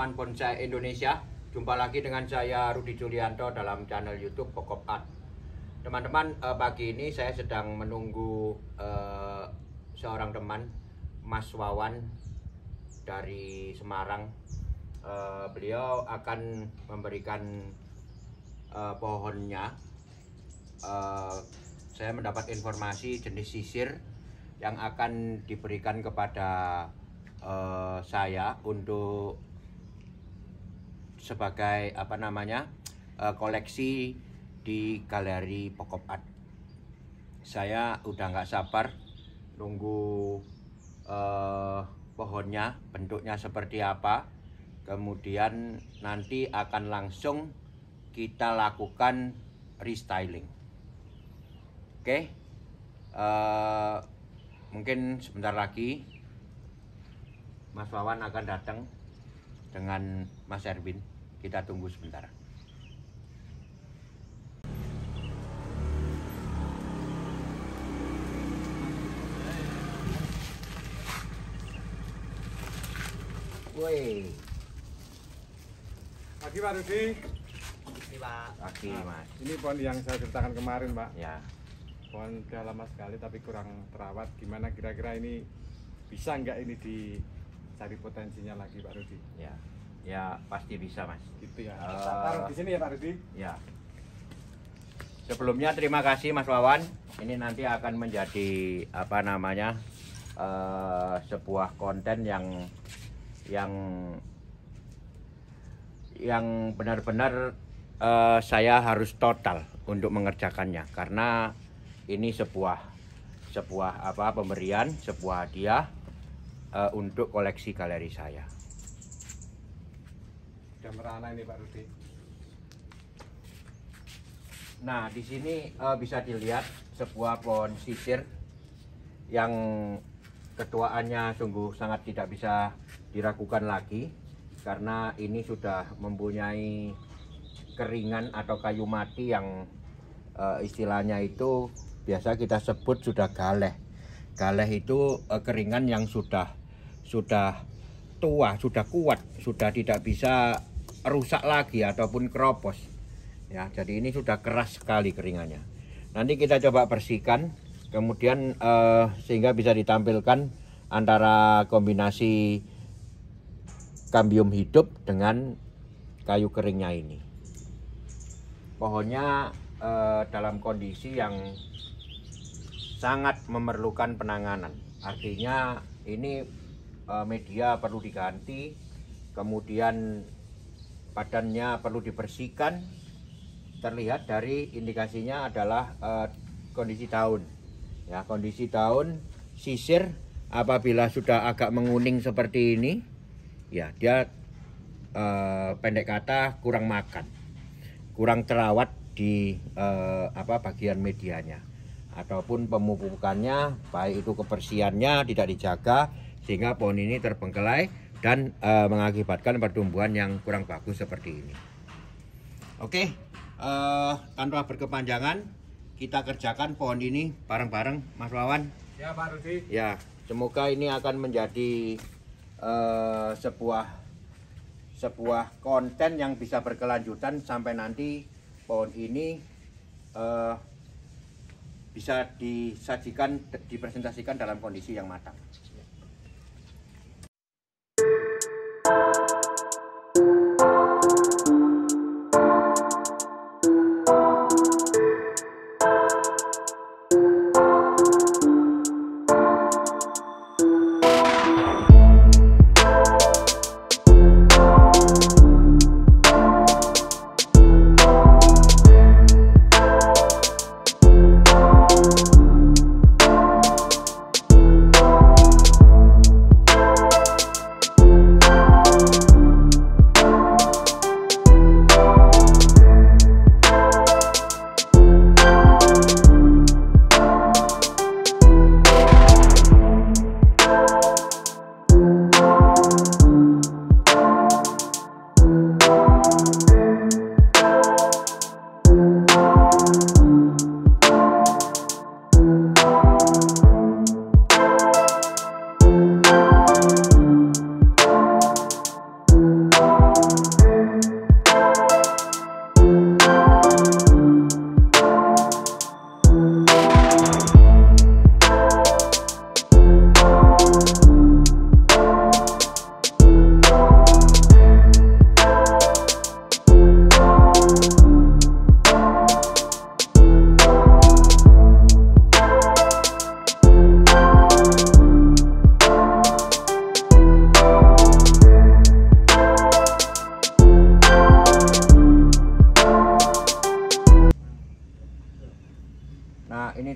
teman-teman bonsai Indonesia. Jumpa lagi dengan saya Rudi Julianto dalam channel YouTube Pokop Art. Teman-teman, pagi ini saya sedang menunggu seorang teman, Mas Wawan dari Semarang. Beliau akan memberikan pohonnya. Saya mendapat informasi jenis sisir yang akan diberikan kepada saya untuk sebagai koleksi di galeri Pokop Art. Saya udah nggak sabar nunggu pohonnya, bentuknya seperti apa. Kemudian nanti akan langsung kita lakukan restyling. Oke, mungkin sebentar lagi Mas Wawan akan datang dengan Mas Erwin. Kita tunggu sebentar. Woi. Pagi Pak Rudi. Pagi Pak. Pagi Mas. Ini pohon yang saya ceritakan kemarin Pak. Ya. Pohon udah lama sekali tapi kurang terawat. Gimana kira-kira ini bisa nggak ini dicari potensinya lagi Pak Rudi? Ya pasti bisa Mas. Gitu ya. Taruh di sini ya Pak Rudi. Ya. Sebelumnya terima kasih Mas Wawan. Ini nanti akan menjadi sebuah konten yang benar-benar saya harus total untuk mengerjakannya, karena ini sebuah pemberian, sebuah hadiah untuk koleksi galeri saya. Sudah merana ini Pak Rudi. Nah, di sini bisa dilihat sebuah pohon sisir yang ketuaannya sungguh sangat tidak bisa diragukan lagi, karena ini sudah mempunyai keringan atau kayu mati yang istilahnya itu biasa kita sebut sudah galeh. Galeh itu keringan yang sudah tua, sudah kuat, sudah tidak bisa rusak lagi ataupun keropos. Ya, jadi ini sudah keras sekali keringannya. Nanti kita coba bersihkan, kemudian sehingga bisa ditampilkan antara kombinasi kambium hidup dengan kayu keringnya ini. Pohonnya dalam kondisi yang sangat memerlukan penanganan. Artinya ini media perlu diganti, kemudian badannya perlu dibersihkan. Terlihat dari indikasinya adalah kondisi daun. Ya, kondisi daun sisir apabila sudah agak menguning seperti ini, ya dia pendek kata kurang makan, kurang terawat di bagian medianya ataupun pemupukannya, baik itu kebersihannya tidak dijaga sehingga pohon ini terbengkelai dan mengakibatkan pertumbuhan yang kurang bagus seperti ini. Oke, tanpa berkepanjangan kita kerjakan pohon ini bareng-bareng Mas Wawan. Ya Pak Rudi. Ya, semoga ini akan menjadi sebuah konten yang bisa berkelanjutan sampai nanti pohon ini bisa dipresentasikan dalam kondisi yang matang.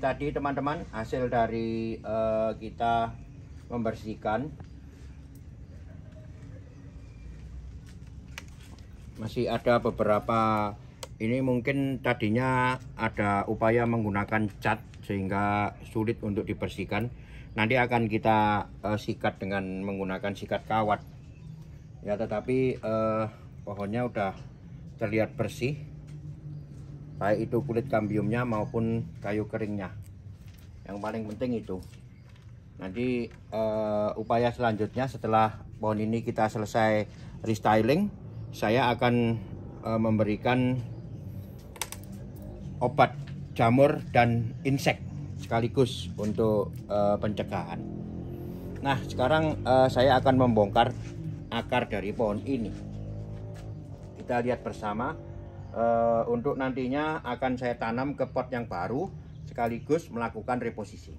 tadi teman-teman, hasil dari kita membersihkan. Masih ada beberapa, ini mungkin tadinya ada upaya menggunakan cat sehingga sulit untuk dibersihkan. Nanti akan kita sikat dengan menggunakan sikat kawat ya, tetapi pohonnya udah terlihat bersih, baik itu kulit kambiumnya maupun kayu keringnya. Yang paling penting itu nanti upaya selanjutnya setelah pohon ini kita selesai restyling, saya akan memberikan obat jamur dan insek sekaligus untuk pencegahan. Nah, sekarang saya akan membongkar akar dari pohon ini. Kita lihat bersama. Untuk nantinya akan saya tanam ke pot yang baru sekaligus melakukan reposisi.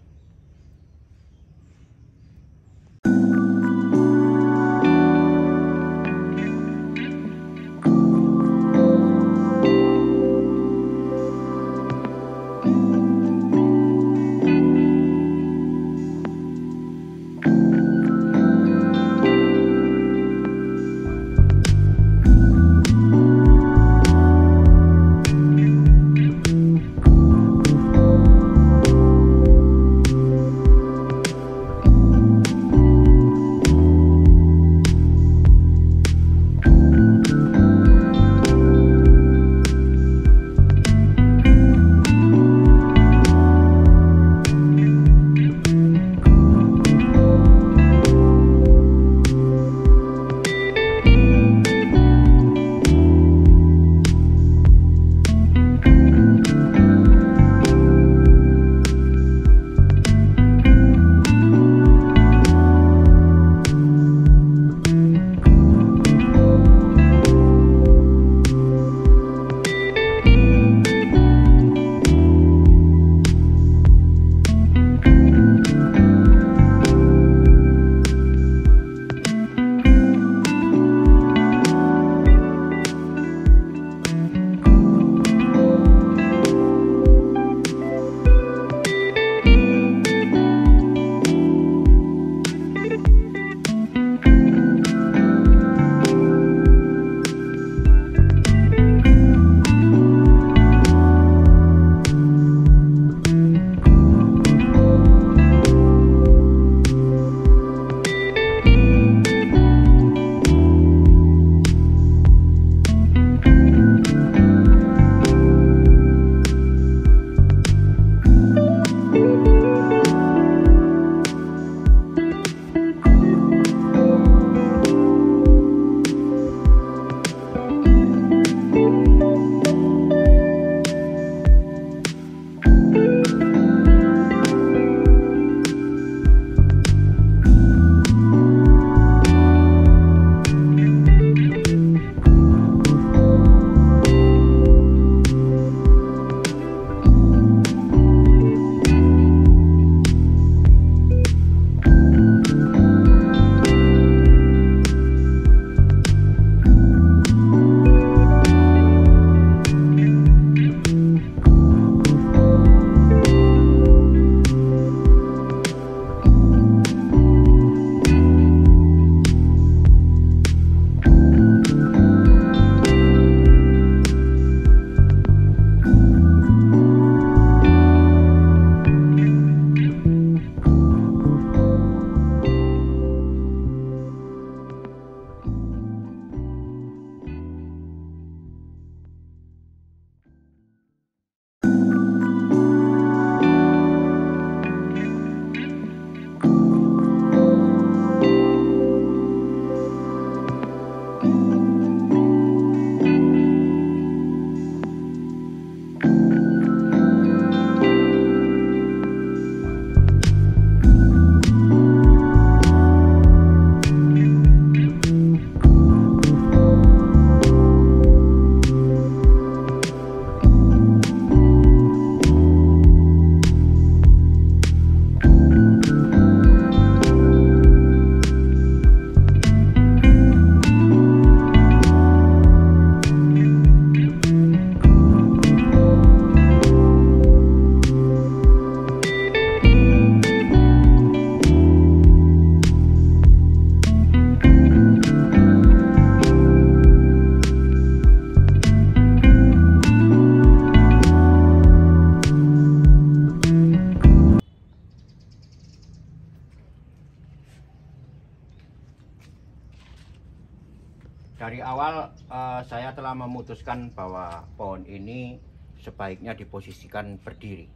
awal saya telah memutuskan bahwa pohon ini sebaiknya diposisikan berdiri.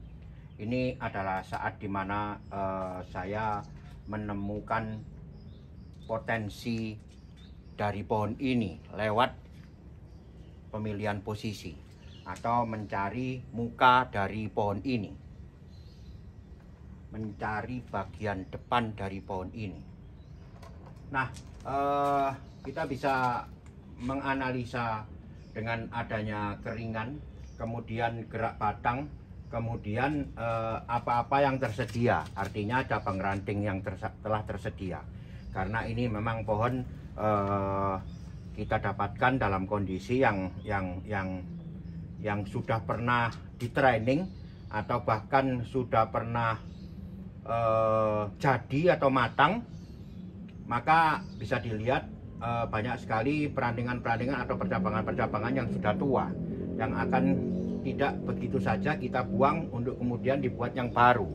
Ini adalah saat dimana saya menemukan potensi dari pohon ini lewat pemilihan posisi atau mencari muka dari pohon ini, mencari bagian depan dari pohon ini. Nah, kita bisa menganalisa dengan adanya keringan, kemudian gerak batang, kemudian apa-apa yang tersedia, artinya cabang ranting yang telah tersedia. Karena ini memang pohon kita dapatkan dalam kondisi yang sudah pernah di training atau bahkan sudah pernah jadi atau matang, maka bisa dilihat banyak sekali perantingan-perantingan atau percabangan-percabangan yang sudah tua, yang akan tidak begitu saja kita buang untuk kemudian dibuat yang baru.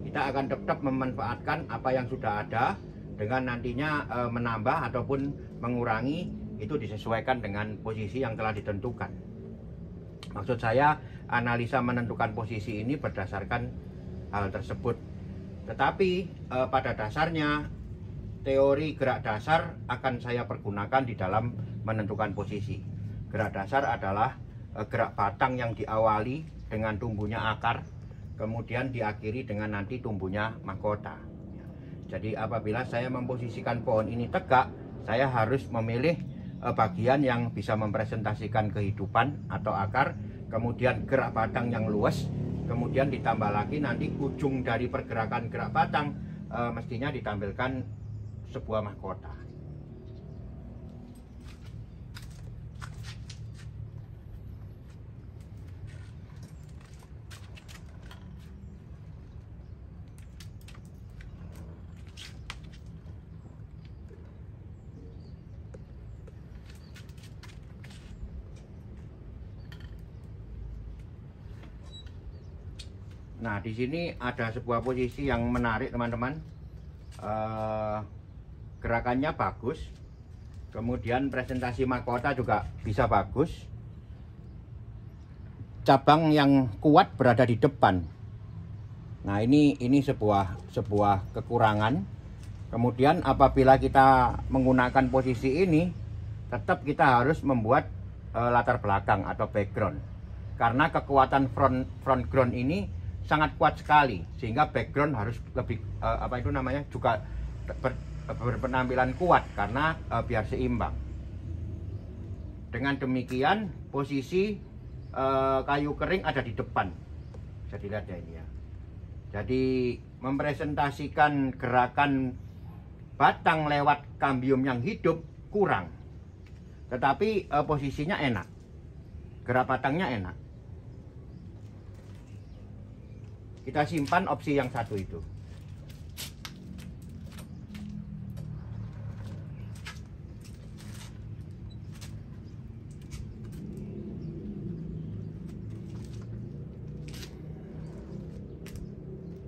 Kita akan tetap memanfaatkan apa yang sudah ada dengan nantinya menambah ataupun mengurangi, itu disesuaikan dengan posisi yang telah ditentukan. Maksud saya, analisa menentukan posisi ini berdasarkan hal tersebut. Tetapi pada dasarnya teori gerak dasar akan saya pergunakan di dalam menentukan posisi. Gerak dasar adalah gerak batang yang diawali dengan tumbuhnya akar, kemudian diakhiri dengan nanti tumbuhnya mahkota. Jadi apabila saya memposisikan pohon ini tegak, saya harus memilih bagian yang bisa mempresentasikan kehidupan atau akar, kemudian gerak batang yang luas, kemudian ditambah lagi nanti ujung dari pergerakan gerak batang mestinya ditampilkan sebuah mahkota. Nah, di sini ada sebuah posisi yang menarik, teman-teman. Gerakannya bagus, kemudian presentasi mahkota juga bisa bagus. Cabang yang kuat berada di depan. Nah, ini sebuah kekurangan. Kemudian apabila kita menggunakan posisi ini, tetap kita harus membuat latar belakang atau background. Karena kekuatan front ground ini sangat kuat sekali, sehingga background harus lebih juga berpenampilan kuat karena biar seimbang. Dengan demikian posisi kayu kering ada di depan, bisa dilihat ya ini ya. Jadi mempresentasikan gerakan batang lewat kambium yang hidup kurang, tetapi posisinya enak, gerak batangnya enak. Kita simpan opsi yang satu itu.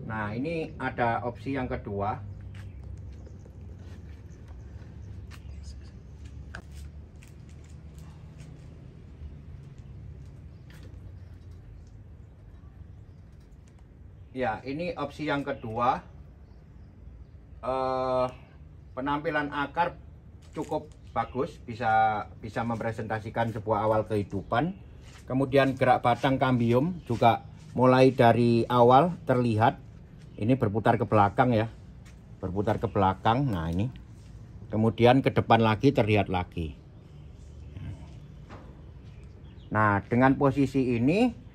Nah, ini ada opsi yang kedua. Ya, ini opsi yang kedua. Penampilan akar cukup bagus, bisa mempresentasikan sebuah awal kehidupan. Kemudian gerak batang kambium juga mulai dari awal terlihat. Ini berputar ke belakang ya, berputar ke belakang. Nah, ini kemudian ke depan lagi terlihat lagi. Nah, dengan posisi ini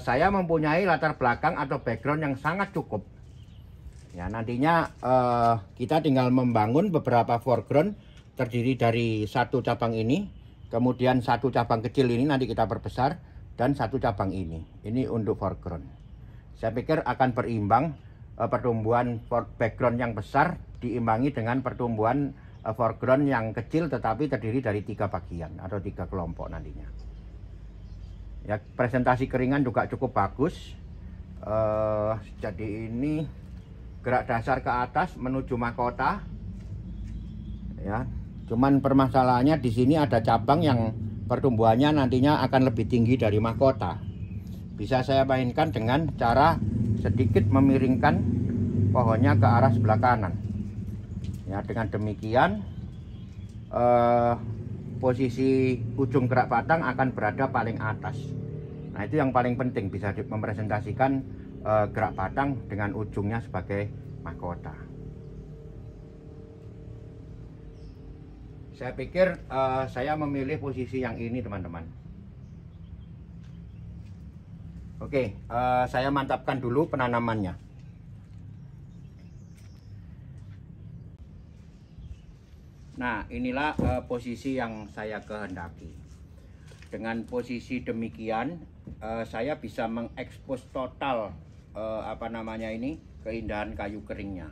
saya mempunyai latar belakang atau background yang sangat cukup. Ya, nantinya kita tinggal membangun beberapa foreground terdiri dari satu cabang ini, kemudian satu cabang kecil ini nanti kita perbesar, dan satu cabang ini. Ini untuk foreground. Saya pikir akan berimbang pertumbuhan background yang besar diimbangi dengan pertumbuhan foreground yang kecil tetapi terdiri dari 3 bagian atau 3 kelompok nantinya. Ya, presentasi keringan juga cukup bagus. Jadi ini gerak dasar ke atas menuju mahkota. Ya, Cuman permasalahannya di sini ada cabang yang pertumbuhannya nantinya akan lebih tinggi dari mahkota. Bisa saya mainkan dengan cara sedikit memiringkan pohonnya ke arah sebelah kanan. Ya, dengan demikian posisi ujung gerak batang akan berada paling atas. Nah, itu yang paling penting, bisa mempresentasikan gerak batang dengan ujungnya sebagai mahkota. Saya pikir saya memilih posisi yang ini, teman-teman. Oke, saya mantapkan dulu penanamannya. Nah, inilah posisi yang saya kehendaki. Dengan posisi demikian, saya bisa mengekspos total keindahan kayu keringnya.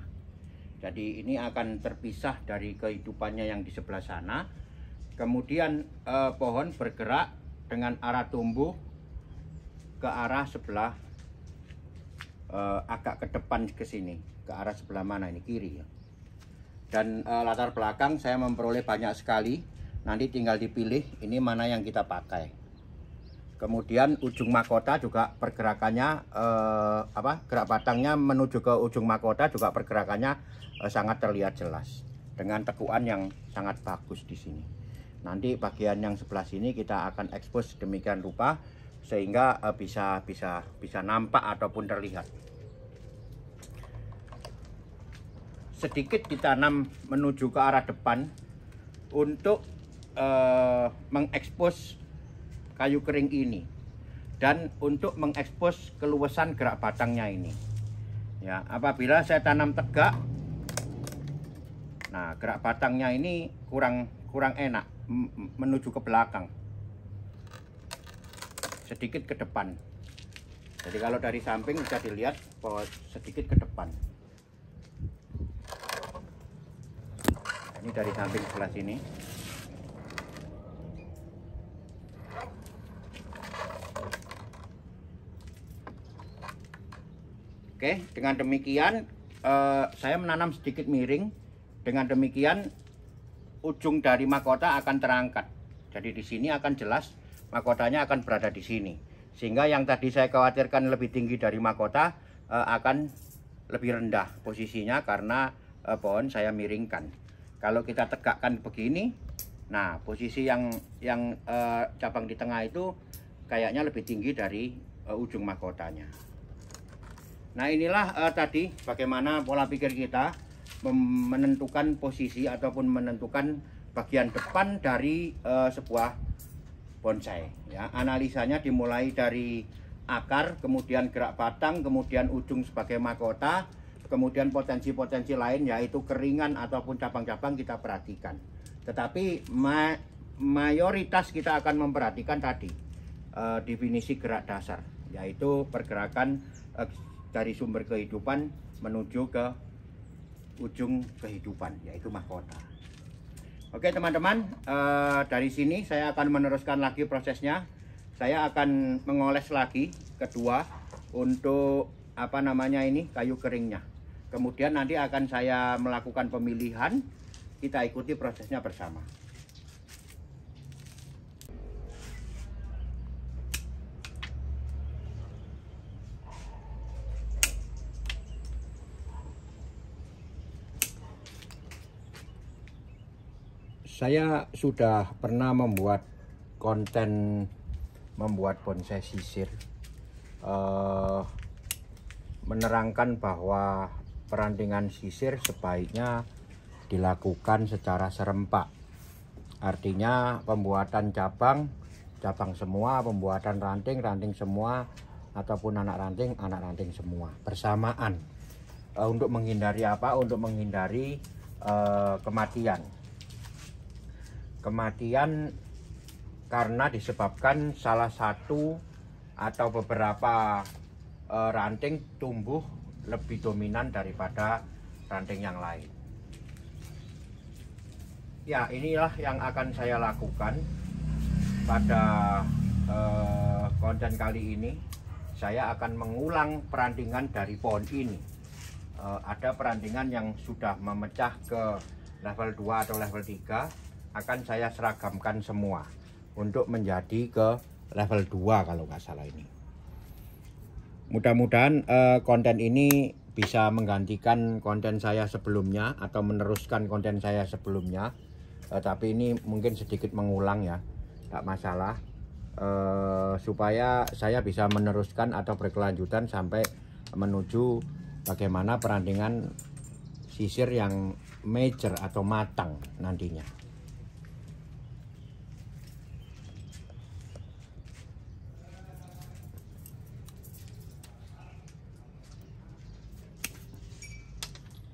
Jadi ini akan terpisah dari kehidupannya yang di sebelah sana. Kemudian pohon bergerak dengan arah tumbuh ke arah sebelah agak ke depan ke sini, ke arah sebelah mana ini, kiri ya. Dan latar belakang saya memperoleh banyak sekali. Nanti tinggal dipilih ini mana yang kita pakai. Kemudian ujung mahkota juga pergerakannya gerak batangnya menuju ke ujung mahkota juga pergerakannya sangat terlihat jelas dengan tekuan yang sangat bagus di sini. Nanti bagian yang sebelah sini kita akan ekspos demikian rupa sehingga bisa nampak ataupun terlihat. Sedikit ditanam menuju ke arah depan untuk mengekspos kayu kering ini dan untuk mengekspos keluasan gerak batangnya ini. Ya, apabila saya tanam tegak, nah gerak batangnya ini kurang enak menuju ke belakang, sedikit ke depan. Jadi kalau dari samping bisa dilihat bahwa sedikit ke depan. Ini dari samping sebelah sini. Oke, dengan demikian saya menanam sedikit miring. Dengan demikian ujung dari mahkota akan terangkat. Jadi di sini akan jelas mahkotanya akan berada di sini. Sehingga yang tadi saya khawatirkan lebih tinggi dari mahkota akan lebih rendah posisinya karena pohon saya miringkan. Kalau kita tegakkan begini, nah posisi yang cabang di tengah itu kayaknya lebih tinggi dari ujung mahkotanya. Nah, inilah tadi bagaimana pola pikir kita menentukan posisi ataupun menentukan bagian depan dari sebuah bonsai. Ya, analisanya dimulai dari akar, kemudian gerak batang, kemudian ujung sebagai mahkota, kemudian potensi-potensi lain yaitu keringan ataupun cabang-cabang kita perhatikan. Tetapi mayoritas kita akan memperhatikan tadi definisi gerak dasar, yaitu pergerakan dari sumber kehidupan menuju ke ujung kehidupan, yaitu mahkota. Oke teman-teman, dari sini saya akan meneruskan lagi prosesnya. Saya akan mengoles lagi kedua untuk kayu keringnya. Kemudian nanti akan saya melakukan pemilihan. Kita ikuti prosesnya bersama. Saya sudah pernah membuat konten membuat bonsai sisir, menerangkan bahwa perantingan sisir sebaiknya dilakukan secara serempak. Artinya pembuatan cabang semua, pembuatan ranting semua, ataupun anak ranting semua bersamaan. Untuk menghindari apa? Untuk menghindari kematian. Kematian karena disebabkan salah satu atau beberapa ranting tumbuh lebih dominan daripada ranting yang lain. Ya, inilah yang akan saya lakukan pada konten kali ini. Saya akan mengulang perantingan dari pohon ini. Ada perantingan yang sudah memecah ke level 2 atau level 3. akan saya seragamkan semua untuk menjadi ke level 2 kalau nggak salah ini. Mudah-mudahan konten ini bisa menggantikan konten saya sebelumnya atau meneruskan konten saya sebelumnya. Tapi ini mungkin sedikit mengulang ya, tak masalah. Supaya saya bisa meneruskan atau berkelanjutan sampai menuju bagaimana perandingan sisir yang major atau matang nantinya.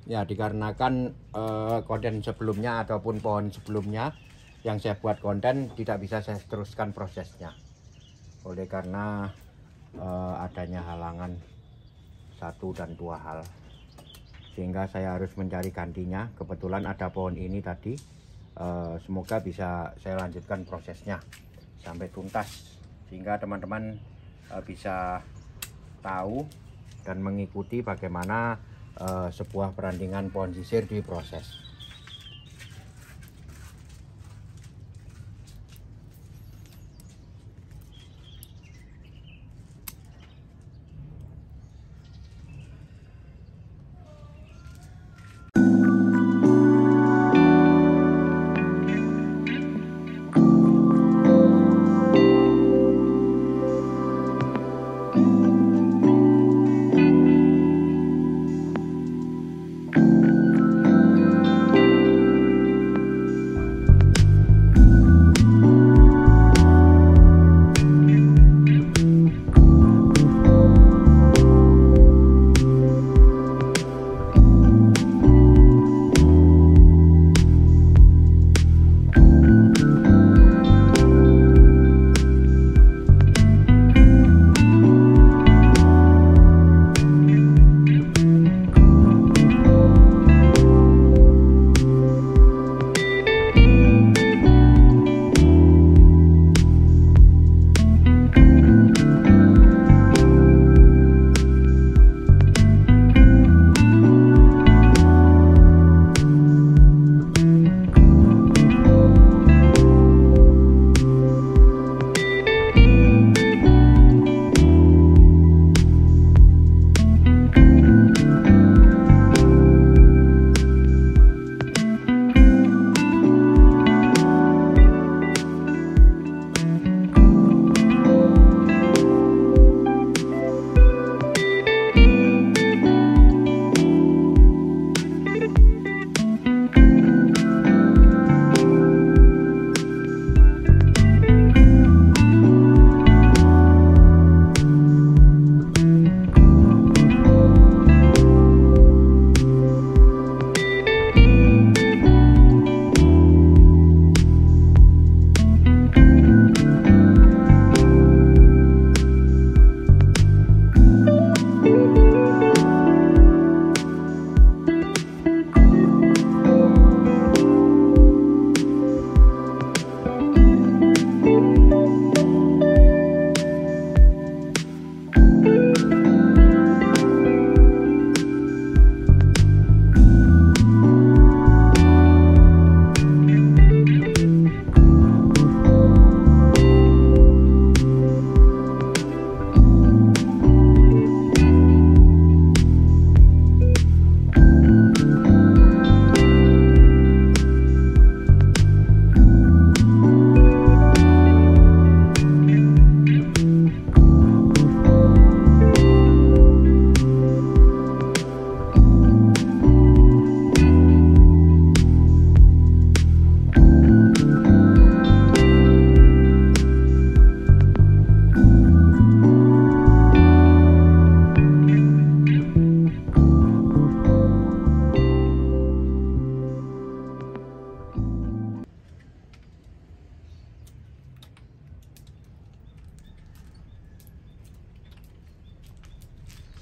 Ya, dikarenakan konten sebelumnya ataupun pohon sebelumnya yang saya buat konten tidak bisa saya teruskan prosesnya oleh karena adanya halangan 1 dan 2 hal, sehingga saya harus mencari gantinya. Kebetulan ada pohon ini tadi, semoga bisa saya lanjutkan prosesnya sampai tuntas sehingga teman-teman bisa tahu dan mengikuti bagaimana sebuah perandingan pohon sisir diproses.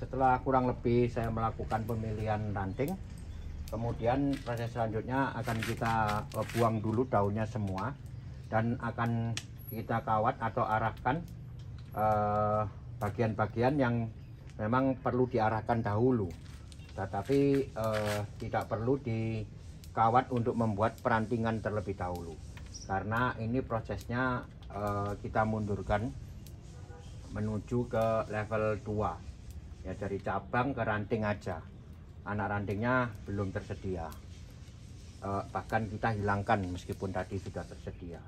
Setelah kurang lebih saya melakukan pemilihan ranting, kemudian proses selanjutnya akan kita buang dulu daunnya semua dan akan kita kawat atau arahkan bagian-bagian yang memang perlu diarahkan dahulu, tetapi tidak perlu kawat untuk membuat perantingan terlebih dahulu, karena ini prosesnya kita mundurkan menuju ke level 2 ya, dari cabang ke ranting aja. Anak rantingnya belum tersedia, bahkan kita hilangkan meskipun tadi sudah tersedia.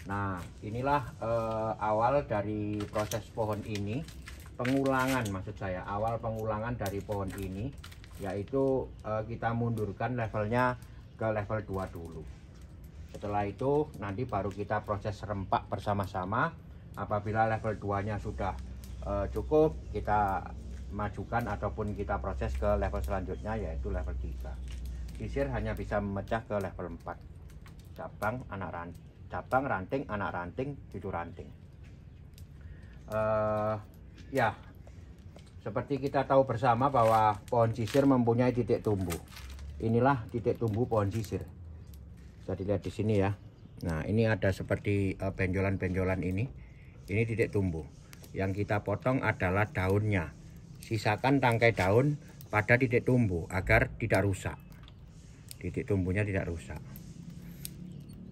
Nah, inilah awal dari proses pohon ini, pengulangan maksud saya, awal pengulangan dari pohon ini, yaitu kita mundurkan levelnya ke level 2 dulu. Setelah itu nanti baru kita proses rempak bersama-sama. Apabila level 2-nya sudah cukup, kita majukan ataupun kita proses ke level selanjutnya, yaitu level 3. Sisir hanya bisa memecah ke level 4. Cabang, ranting, anak ranting, cucu ranting. Ya, seperti kita tahu bersama bahwa pohon sisir mempunyai titik tumbuh. Inilah titik tumbuh pohon sisir. Bisa dilihat di sini ya. Nah, ini ada seperti benjolan-benjolan ini. Ini titik tumbuh. Yang kita potong adalah daunnya. Sisakan tangkai daun pada titik tumbuh agar tidak rusak. Titik tumbuhnya tidak rusak.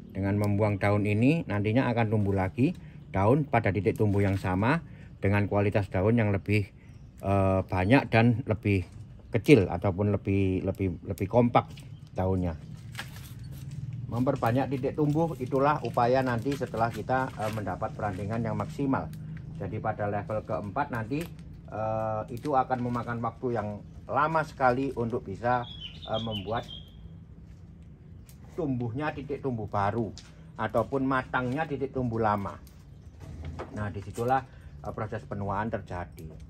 Dengan membuang daun ini, nantinya akan tumbuh lagi daun pada titik tumbuh yang sama dengan kualitas daun yang lebih banyak dan lebih kecil ataupun lebih kompak daunnya. Memperbanyak titik tumbuh itulah upaya nanti setelah kita mendapat perantingan yang maksimal. Jadi pada level keempat nanti itu akan memakan waktu yang lama sekali untuk bisa membuat tumbuhnya titik tumbuh baru ataupun matangnya titik tumbuh lama. Nah, disitulah proses penuaan terjadi.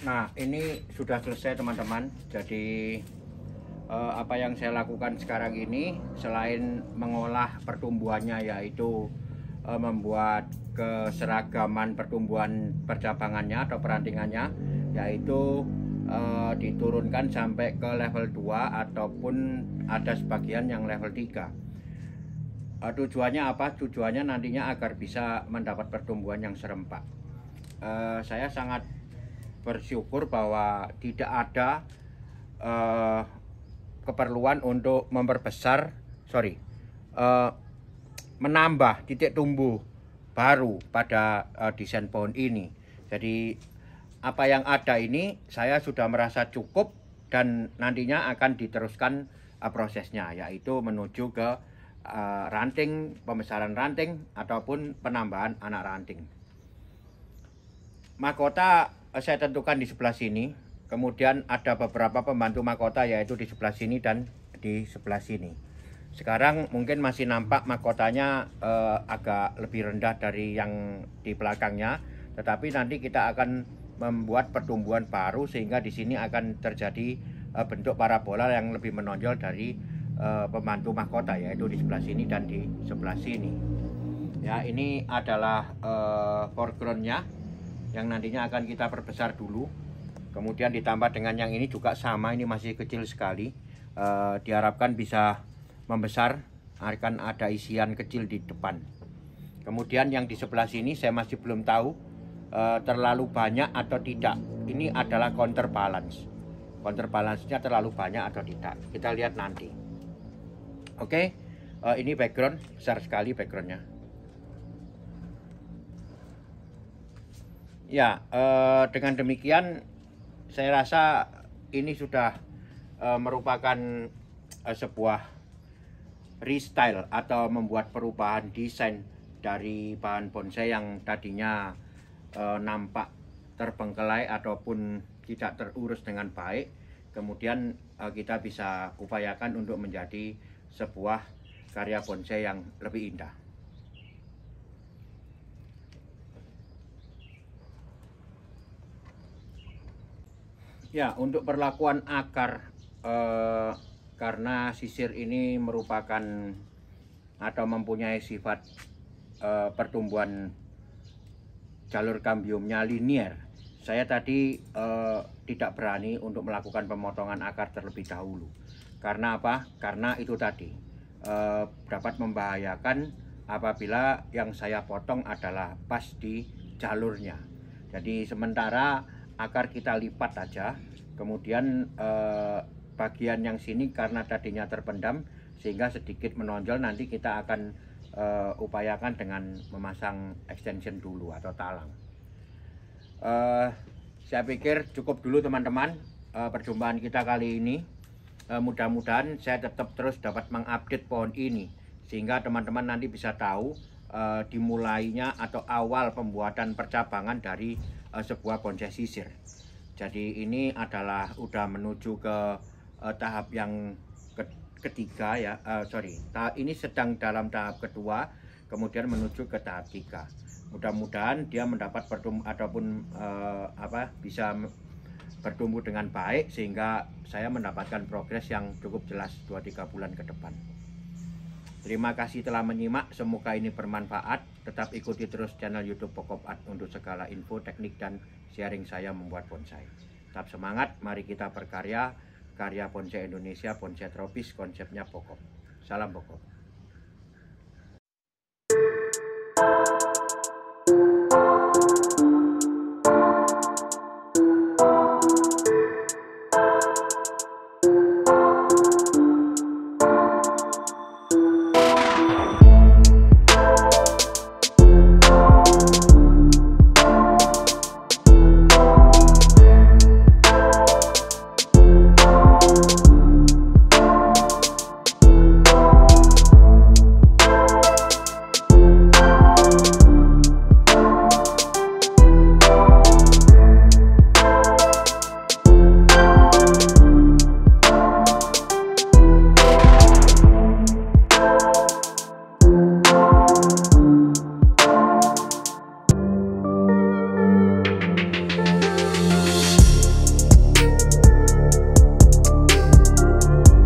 Nah, ini sudah selesai teman-teman. Jadi apa yang saya lakukan sekarang ini selain mengolah pertumbuhannya, yaitu membuat keseragaman pertumbuhan percabangannya atau perantingannya, yaitu diturunkan sampai ke level 2 ataupun ada sebagian yang level 3. Tujuannya apa? Tujuannya nantinya agar bisa mendapat pertumbuhan yang serempak. Saya sangat bersyukur bahwa tidak ada keperluan untuk menambah titik tumbuh baru pada desain pohon ini. Jadi apa yang ada ini saya sudah merasa cukup, dan nantinya akan diteruskan prosesnya, yaitu menuju ke ranting, pembesaran ranting ataupun penambahan anak ranting. Mahkota saya tentukan di sebelah sini, kemudian ada beberapa pembantu mahkota yaitu di sebelah sini dan di sebelah sini. Sekarang mungkin masih nampak mahkotanya agak lebih rendah dari yang di belakangnya, tetapi nanti kita akan membuat pertumbuhan baru sehingga di sini akan terjadi bentuk parabola yang lebih menonjol dari pembantu mahkota, yaitu di sebelah sini dan di sebelah sini. Ya, ini adalah foregroundnya yang nantinya akan kita perbesar dulu. Kemudian ditambah dengan yang ini juga sama, ini masih kecil sekali. Diharapkan bisa membesar, akan ada isian kecil di depan. Kemudian yang di sebelah sini saya masih belum tahu terlalu banyak atau tidak. Ini adalah counterbalance. Counterbalance-nya terlalu banyak atau tidak, kita lihat nanti. Oke, ini background, besar sekali backgroundnya. Ya, dengan demikian saya rasa ini sudah merupakan sebuah restyle atau membuat perubahan desain dari bahan bonsai yang tadinya nampak terbengkelai ataupun tidak terurus dengan baik. Kemudian kita bisa upayakan untuk menjadi sebuah karya bonsai yang lebih indah. Ya, untuk perlakuan akar, karena sisir ini merupakan atau mempunyai sifat pertumbuhan jalur kambiumnya linier, saya tadi tidak berani untuk melakukan pemotongan akar terlebih dahulu. Karena apa? Karena itu tadi dapat membahayakan apabila yang saya potong adalah pas di jalurnya. Jadi sementara akar kita lipat aja, kemudian bagian yang sini karena tadinya terpendam sehingga sedikit menonjol, nanti kita akan upayakan dengan memasang extension dulu atau talang. Saya pikir cukup dulu teman-teman perjumpaan kita kali ini. Mudah-mudahan saya tetap terus dapat mengupdate pohon ini sehingga teman-teman nanti bisa tahu dimulainya atau awal pembuatan percabangan dari sebuah bonsai sisir. Jadi ini adalah udah menuju ke tahap yang ketiga ya, ini sedang dalam tahap kedua, kemudian menuju ke tahap 3. Mudah-mudahan dia mendapat bisa bertumbuh dengan baik sehingga saya mendapatkan progres yang cukup jelas 2-3 bulan ke depan. Terima kasih telah menyimak, semoga ini bermanfaat. Tetap ikuti terus channel YouTube Pokop Art untuk segala info, teknik, dan sharing saya membuat bonsai. Tetap semangat, mari kita berkarya, karya bonsai Indonesia, bonsai tropis, konsepnya Pokop. Salam Pokop.